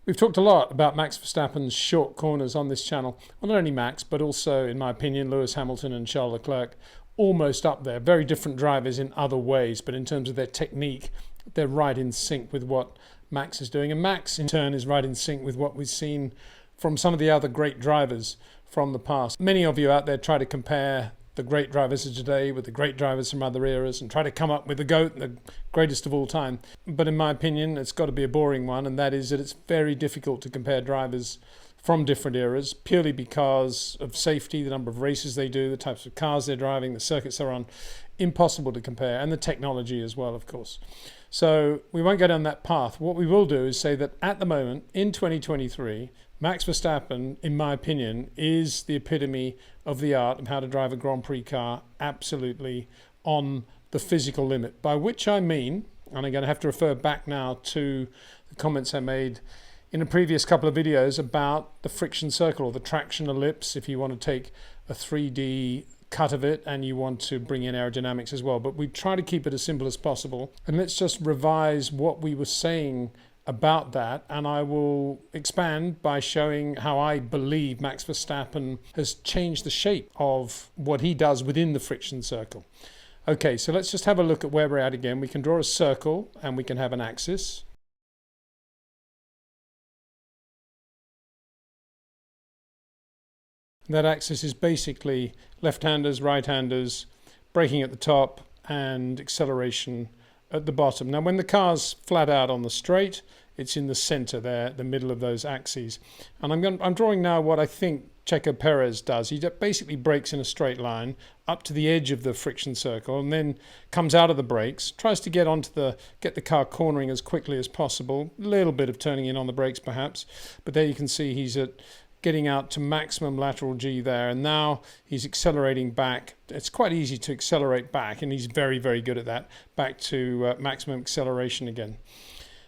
We've talked a lot about Max Verstappen's short corners on this channel. Well, not only Max, but also, in my opinion, Lewis Hamilton and Charles Leclerc, almost up there. Very different drivers in other ways, but in terms of their technique, they're right in sync with what Max is doing. And Max, in turn, is right in sync with what we've seen from some of the other great drivers from the past. Many of you out there try to compare the great drivers of today with the great drivers from other eras and try to come up with the GOAT, the greatest of all time. But in my opinion, it's got to be a boring one, and that is that it's very difficult to compare drivers from different eras purely because of safety, the number of races they do, the types of cars they're driving, the circuits they're on. Impossible to compare, and the technology as well, of course. So we won't go down that path. What we will do is say that at the moment, in 2023, Max Verstappen, in my opinion, is the epitome of the art of how to drive a Grand Prix car absolutely on the physical limit. By which I mean, and I'm going to have to refer back now to the comments I made in a previous couple of videos about the friction circle or the traction ellipse, if you want to take a 3D cut of it and you want to bring in aerodynamics as well. But we try to keep it as simple as possible. And let's just revise what we were saying about that, and I will expand by showing how I believe Max Verstappen has changed the shape of what he does within the friction circle. Okay, so let's just have a look at where we're at again. We can draw a circle and we can have an axis. That axis is basically left-handers, right-handers, braking at the top and acceleration at the bottom. Now when the car's flat out on the straight, it's in the center there, the middle of those axes. And I'm drawing now what I think Checo Perez does. He basically brakes in a straight line up to the edge of the friction circle and then comes out of the brakes, tries to get the car cornering as quickly as possible. A little bit of turning in on the brakes perhaps, but there you can see he's getting out to maximum lateral G there, and now he's accelerating back. It's quite easy to accelerate back, and he's very, very good at that, back to maximum acceleration again.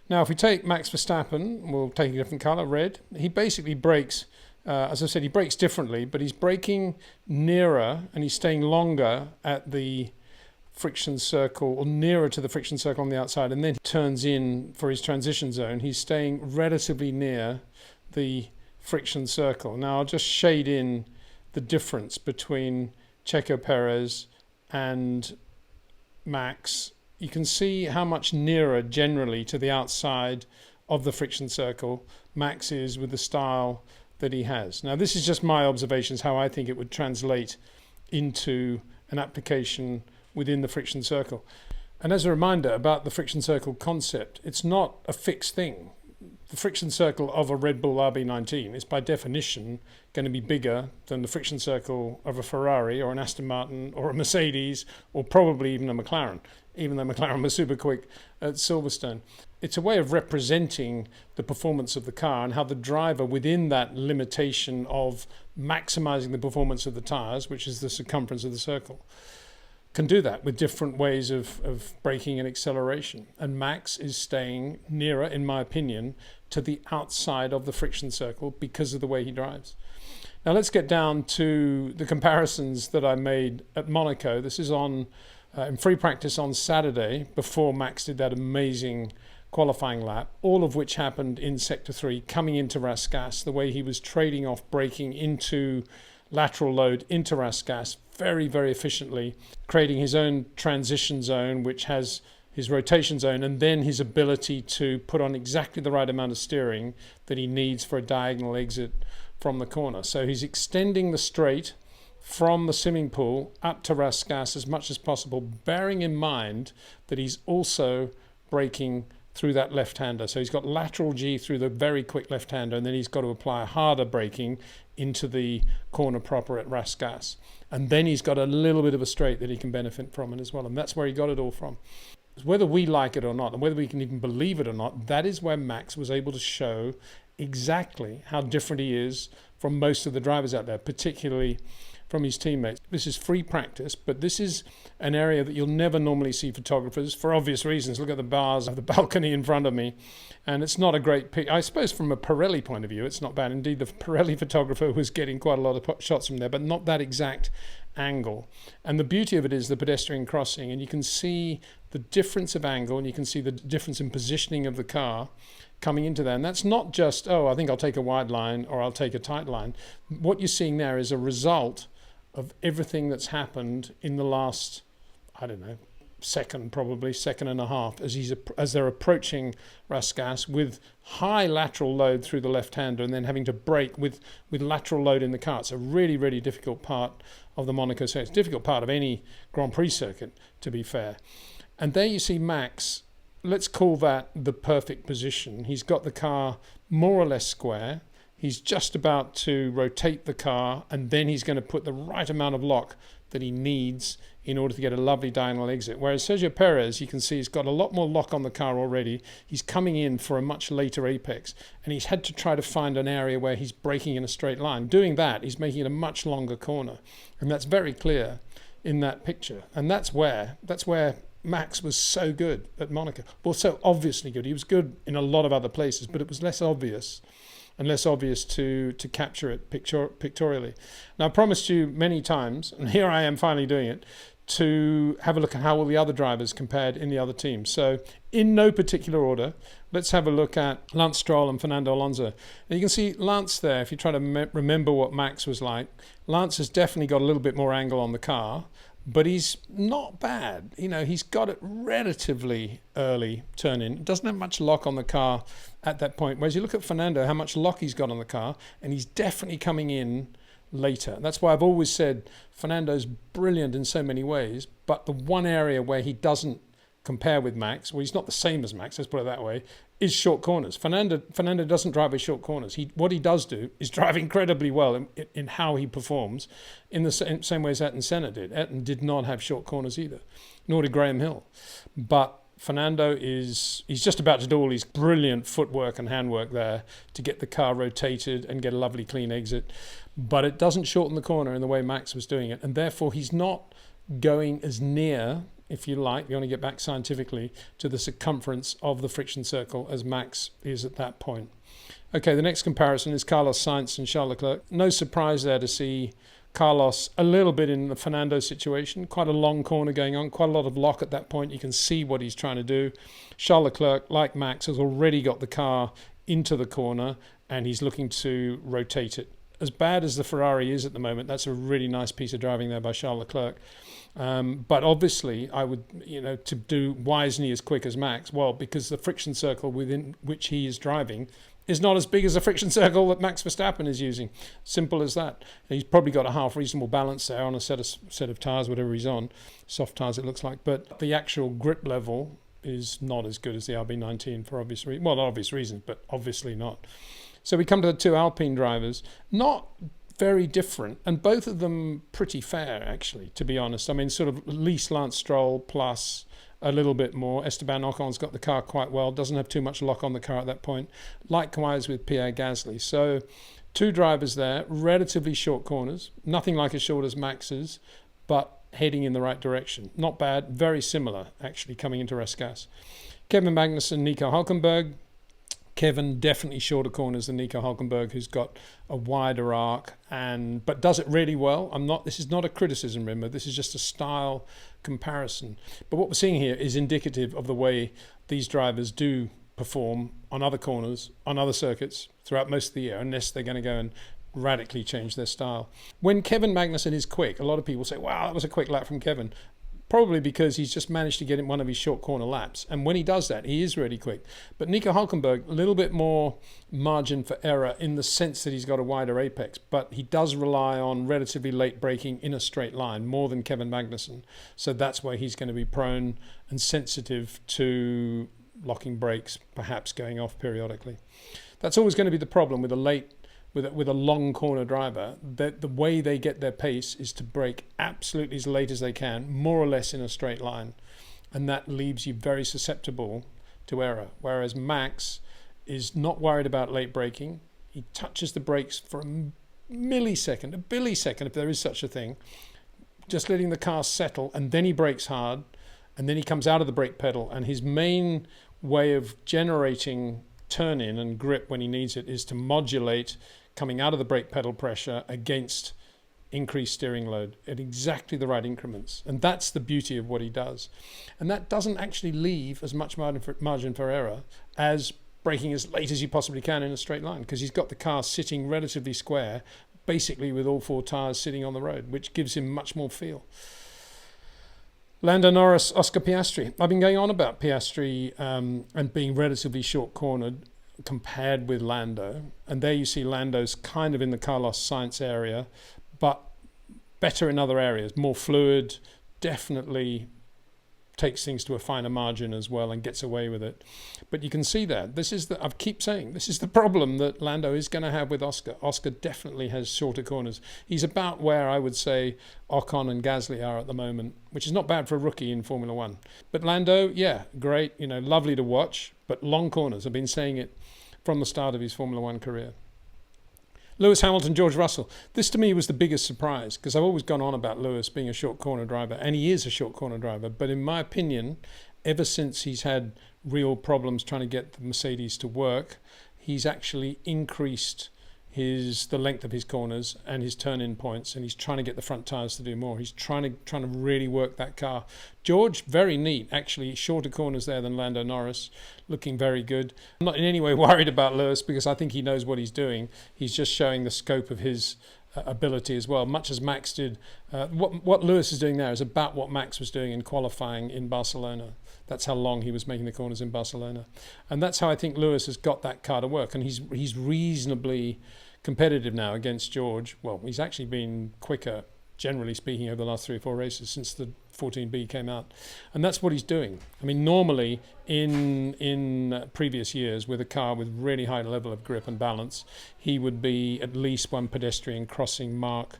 Now, if we take Max Verstappen, we'll take a different color, red. He basically brakes, as I said, he brakes differently, but he's braking nearer and he's staying longer at the friction circle, or nearer to the friction circle on the outside, and then he turns in for his transition zone. He's staying relatively near the friction circle. Now I'll just shade in the difference between Checo Perez and Max. You can see how much nearer generally to the outside of the friction circle Max is with the style that he has. Now this is just my observations, how I think it would translate into an application within the friction circle. And as a reminder about the friction circle concept, it's not a fixed thing. The friction circle of a Red Bull RB19 is by definition going to be bigger than the friction circle of a Ferrari or an Aston Martin or a Mercedes or probably even a McLaren, even though McLaren was super quick at Silverstone. It's a way of representing the performance of the car and how the driver, within that limitation of maximizing the performance of the tires, which is the circumference of the circle, can do that with different ways of braking and acceleration. And Max is staying nearer, in my opinion, to the outside of the friction circle because of the way he drives. Now let's get down to the comparisons that I made at Monaco. This is on in free practice on Saturday before Max did that amazing qualifying lap, all of which happened in Sector 3, coming into Rascasse, the way he was trading off braking into lateral load into Rascasse very, very efficiently, creating his own transition zone, which has his rotation zone, and then his ability to put on exactly the right amount of steering that he needs for a diagonal exit from the corner. So he's extending the straight from the swimming pool up to Rascasse as much as possible, bearing in mind that he's also braking through that left-hander. So he's got lateral G through the very quick left-hander, and then he's got to apply harder braking into the corner proper at Rascasse. And then he's got a little bit of a straight that he can benefit from it as well. And that's where he got it all from. Whether we like it or not, and whether we can even believe it or not, that is where Max was able to show exactly how different he is from most of the drivers out there, particularly from his teammates. This is free practice, but this is an area that you'll never normally see photographers for obvious reasons. Look at the bars of the balcony in front of me, and it's not a great pic. I suppose from a Pirelli point of view, it's not bad. Indeed, the Pirelli photographer was getting quite a lot of shots from there, but not that exact angle. And the beauty of it is the pedestrian crossing, and you can see the difference of angle, and you can see the difference in positioning of the car coming into there. And that's not just, oh, I think I'll take a wide line or I'll take a tight line. What you're seeing there is a result of everything that's happened in the last, I don't know, probably second and a half, as they're approaching Rascasse with high lateral load through the left-hander and then having to brake with lateral load in the car. It's a really, really difficult part of the Monaco circuit. It's a difficult part of any Grand Prix circuit, to be fair. And there you see Max, let's call that the perfect position. He's got the car more or less square. He's just about to rotate the car, and then he's going to put the right amount of lock that he needs in order to get a lovely diagonal exit. Whereas Sergio Perez, you can see he's got a lot more lock on the car already. He's coming in for a much later apex, and he's had to try to find an area where he's braking in a straight line. Doing that, he's making it a much longer corner, and that's very clear in that picture. And that's where Max was so good at Monaco. Well, so obviously good. He was good in a lot of other places, but it was less obvious and less obvious to capture it pictorially. Now, I promised you many times, and here I am finally doing it, to have a look at how all the other drivers compared in the other teams. So in no particular order, let's have a look at Lance Stroll and Fernando Alonso. And you can see Lance there, if you try to remember what Max was like. Lance has definitely got a little bit more angle on the car, but he's not bad. You know, he's got it relatively early turn-in. Doesn't have much lock on the car at that point. Whereas you look at Fernando, how much lock he's got on the car, and he's definitely coming in later. That's why I've always said Fernando's brilliant in so many ways, but the one area where he doesn't compare with Max, well, he's not the same as Max, let's put it that way, is short corners. Fernando doesn't drive with short corners. What he does do is drive incredibly well in how he performs, in the same way as Ayrton Senna did. Ayrton did not have short corners either, nor did Graham Hill. But Fernando he's just about to do all his brilliant footwork and handwork there to get the car rotated and get a lovely clean exit. But it doesn't shorten the corner in the way Max was doing it. And therefore, he's not going as near, if you like, you want to get back scientifically, to the circumference of the friction circle as Max is at that point. Okay, the next comparison is Carlos Sainz and Charles Leclerc. No surprise there to see Carlos a little bit in the Fernando situation. Quite a long corner going on, quite a lot of lock at that point. You can see what he's trying to do. Charles Leclerc, like Max, has already got the car into the corner and he's looking to rotate it. As bad as the Ferrari is at the moment, that's a really nice piece of driving there by Charles Leclerc. But obviously, I would, to do why isn't he as quick as Max? Well, because the friction circle within which he is driving is not as big as the friction circle that Max Verstappen is using. Simple as that. He's probably got a half reasonable balance there on a set of tires, whatever he's on, soft tires it looks like. But the actual grip level is not as good as the RB19 for obvious reasons. Well, not obvious reasons, but obviously not. So we come to the two Alpine drivers, not very different, and both of them pretty fair, actually, to be honest. I mean, sort of at least Lance Stroll plus a little bit more. Esteban Ocon's got the car quite well, doesn't have too much lock on the car at that point. Likewise with Pierre Gasly. So two drivers there, relatively short corners, nothing like as short as Max's, but heading in the right direction. Not bad, very similar, actually, coming into Rascasse. Kevin Magnussen, Nico Hülkenberg. Kevin definitely shorter corners than Nico Hülkenberg, who's got a wider arc but does it really well. This is not a criticism, remember. This is just a style comparison. But what we're seeing here is indicative of the way these drivers do perform on other corners, on other circuits throughout most of the year, unless they're going to go and radically change their style. When Kevin Magnussen is quick, a lot of people say, wow, that was a quick lap from Kevin. Probably because he's just managed to get in one of his short corner laps. And when he does that, he is really quick. But Nico Hülkenberg, a little bit more margin for error in the sense that he's got a wider apex. But he does rely on relatively late braking in a straight line, more than Kevin Magnussen. So that's why he's going to be prone and sensitive to locking brakes, perhaps going off periodically. That's always going to be the problem with a long corner driver, that the way they get their pace is to brake absolutely as late as they can, more or less in a straight line. And that leaves you very susceptible to error. Whereas Max is not worried about late braking. He touches the brakes for a millisecond, a billisecond, if there is such a thing, just letting the car settle, and then he brakes hard, and then he comes out of the brake pedal. And his main way of generating turn-in and grip when he needs it is to modulate coming out of the brake pedal pressure against increased steering load at exactly the right increments. And that's the beauty of what he does. And that doesn't actually leave as much margin for error as braking as late as you possibly can in a straight line, because he's got the car sitting relatively square, basically with all four tyres sitting on the road, which gives him much more feel. Lando Norris, Oscar Piastri. I've been going on about Piastri and being relatively short-cornered compared with Lando. And there you see Lando's kind of in the Carlos Sainz area, but better in other areas, more fluid, definitely takes things to a finer margin as well and gets away with it. But you can see that. I keep saying, this is the problem that Lando is going to have with Oscar. Oscar definitely has shorter corners. He's about where I would say Ocon and Gasly are at the moment, which is not bad for a rookie in Formula One. But Lando, yeah, great, lovely to watch, but long corners. I've been saying it from the start of his Formula One career. Lewis Hamilton, George Russell. This to me was the biggest surprise, because I've always gone on about Lewis being a short corner driver, and he is a short corner driver. But in my opinion, ever since he's had real problems trying to get the Mercedes to work, he's actually increased the length of his corners and his turn-in points, and he's trying to get the front tyres to do more. He's trying to really work that car. George, very neat, actually, shorter corners there than Lando Norris, looking very good. I'm not in any way worried about Lewis, because I think he knows what he's doing. He's just showing the scope of his ability as well, much as Max did. What Lewis is doing there is about what Max was doing in qualifying in Barcelona. That's how long he was making the corners in Barcelona. And that's how I think Lewis has got that car to work. And he's reasonably competitive now against George. Well, he's actually been quicker, generally speaking, over the last 3 or 4 races since the 14B came out. And that's what he's doing. I mean, normally in previous years, with a car with really high level of grip and balance, he would be at least one pedestrian crossing mark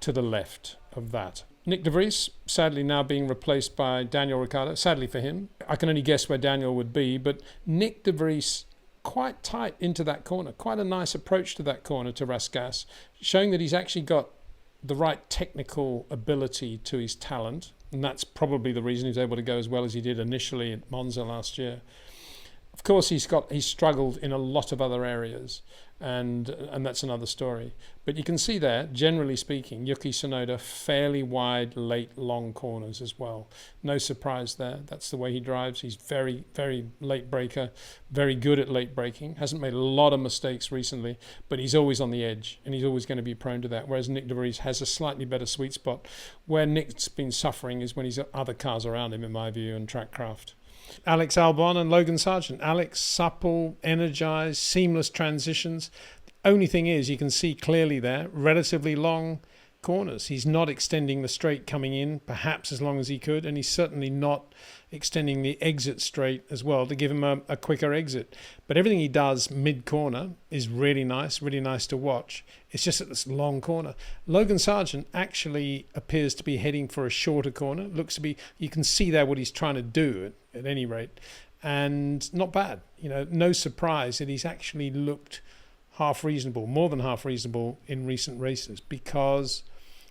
to the left of that. Nick de Vries, sadly now being replaced by Daniel Ricciardo. Sadly for him. I can only guess where Daniel would be, but Nick de Vries quite tight into that corner. Quite a nice approach to that corner to Rascasse, showing that he's actually got the right technical ability to his talent, and that's probably the reason he's able to go as well as he did initially at Monza last year. Of course, he's struggled in a lot of other areas, and that's another story. But you can see there, generally speaking, Yuki Tsunoda, fairly wide, late, long corners as well. No surprise there. That's the way he drives. He's very, very late breaker, very good at late braking. Hasn't made a lot of mistakes recently, but he's always on the edge, and he's always going to be prone to that. Whereas Nick de Vries has a slightly better sweet spot. Where Nick's been suffering is when he's got other cars around him, in my view, and Trackcraft. Alex Albon and Logan Sargent. Alex, supple, energized, seamless transitions. The only thing is, you can see clearly there, relatively long corners. He's not extending the straight coming in, perhaps as long as he could, and he's certainly not extending the exit straight as well to give him a quicker exit. But everything he does mid-corner is really nice to watch. It's just at this long corner. Logan Sargent actually appears to be heading for a shorter corner. Looks to be, you can see there what he's trying to do at any rate. And not bad. No surprise that he's actually looked half reasonable, more than half reasonable in recent races, because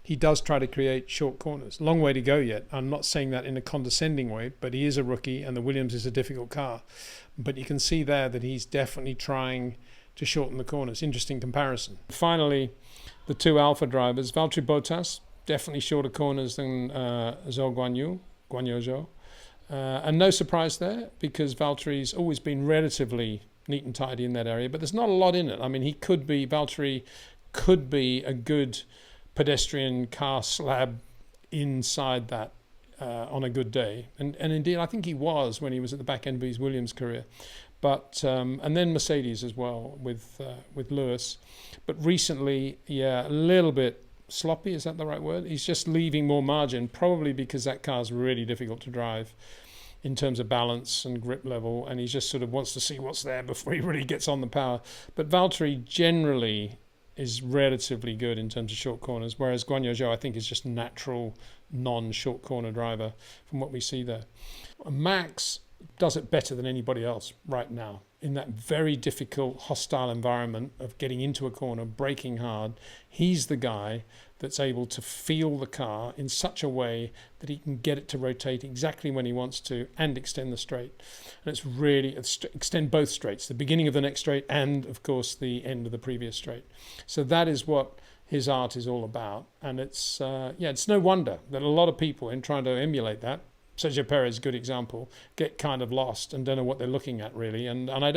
he does try to create short corners. Long way to go yet. I'm not saying that in a condescending way, but he is a rookie and the Williams is a difficult car. But you can see there that he's definitely trying to shorten the corners. Interesting comparison. Finally, the two Alpha drivers, Valtteri Bottas, definitely shorter corners than Zhou Guanyu Zhou. And no surprise there, because Valtteri's always been relatively neat and tidy in that area, but there's not a lot in it. I mean, Valtteri could be a good pedestrian car slab inside that on a good day, and indeed I think he was when he was at the back end of his Williams career. But and then Mercedes as well with Lewis, but recently, a little bit sloppy. Is that the right word? He's just leaving more margin, probably because that car's really difficult to drive in terms of balance and grip level, and he just sort of wants to see what's there before he really gets on the power. But Valtteri generally is relatively good in terms of short corners, whereas Guanyu Zhou, I think, is just natural non-short corner driver from what we see there. Max does it better than anybody else right now in that very difficult, hostile environment of getting into a corner, braking hard. He's the guy that's able to feel the car in such a way that he can get it to rotate exactly when he wants to and extend the straight. And it's really extend both straights, the beginning of the next straight and, of course, the end of the previous straight. So that is what his art is all about. And it's it's no wonder that a lot of people, in trying to emulate that, Sergio Perez, good example, get kind of lost and don't know what they're looking at really. And I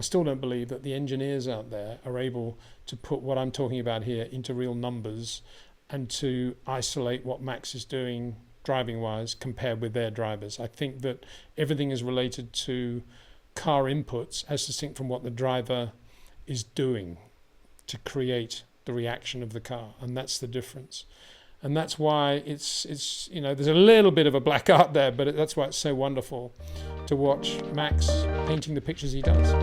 still don't believe that the engineers out there are able to put what I'm talking about here into real numbers and to isolate what Max is doing driving wise compared with their drivers. I think that everything is related to car inputs as distinct from what the driver is doing to create the reaction of the car, and that's the difference. And that's why it's there's a little bit of a black art there, but that's why it's so wonderful to watch Max painting the pictures he does.